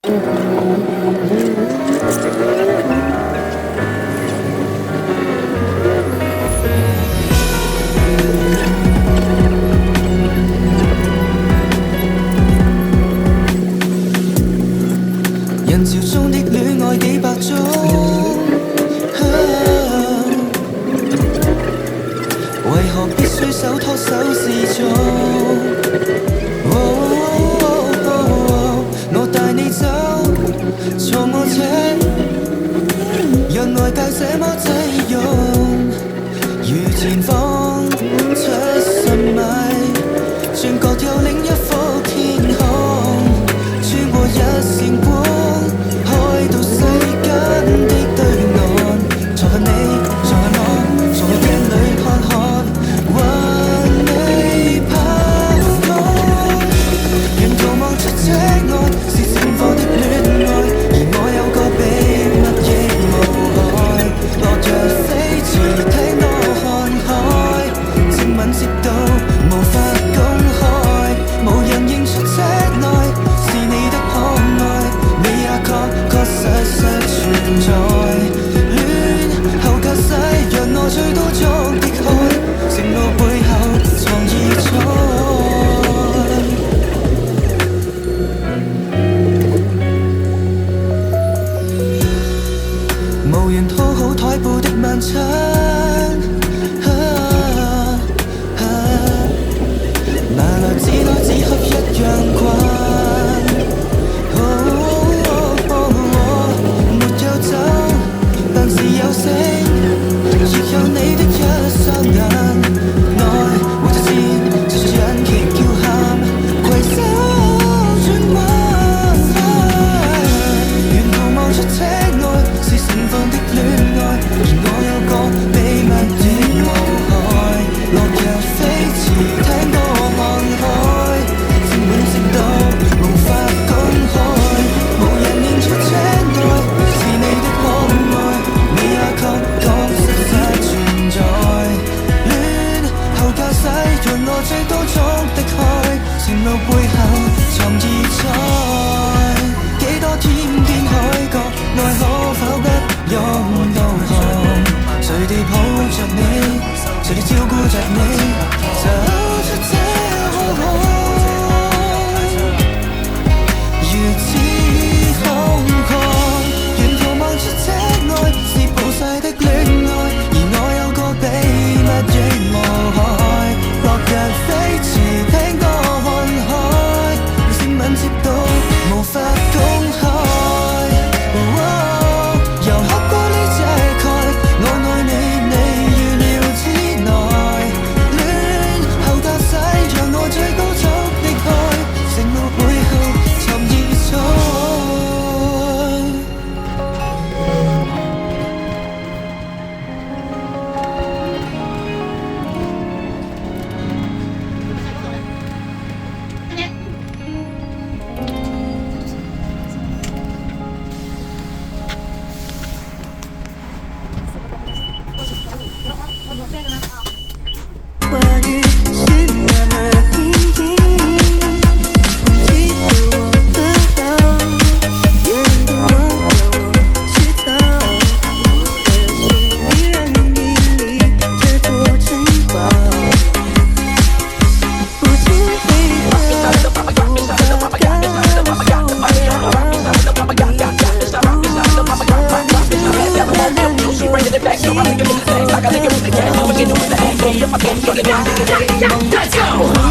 人潮中的戀愛幾百種，為何必須手拖手示眾？我帶你走，坐我車，讓外界這麼擠擁，如前方70米，轉角有另一幅天空，穿過一線光，開到世間的對岸，坐下你，坐下我，從鏡裏看看，還未拍拖，沿途望出這愛是盛放的戀愛，而我有個秘密亦無害，落日飛馳聽我看海，親吻接到無法公開，無人認出這愛是你的可愛，你也確實存在。戀後駕駛讓我最多裝的開，承諾背後藏異彩。無緣拖好台布的晚餐，拿來只多只喝一樣慣。沒有酒，但是有聲，亦有你的一雙眼。愛和着箭，就像引擎叫喊，攜手轉彎。沿途望出這愛是盛放的戀愛，而我有個秘密亦無害，落日飛馳聽我看海，親吻直到無法公開，無人認出這愛是你的可愛，你也確實存在。戀後駕駛讓我最多裝的開，情路背後藏異彩，幾多天邊海角，愛可否不用導航，隨地抱着你，隨地照顧着你，走出這海，如此空曠，沿途望出這愛是暴曬的戀愛，而我有個秘密亦無害，落日飛馳聽我看海，親吻接到無法公開。由刻骨呢這蓋，我愛你，你預料之內。戀後駕駛讓我最高速的開，承諾背後藏異彩。话语是那么平静，记得我的好，也让我知道，我的心依然屹立这座城堡，不知为何不敢放手，也好你的不舍，Let's go!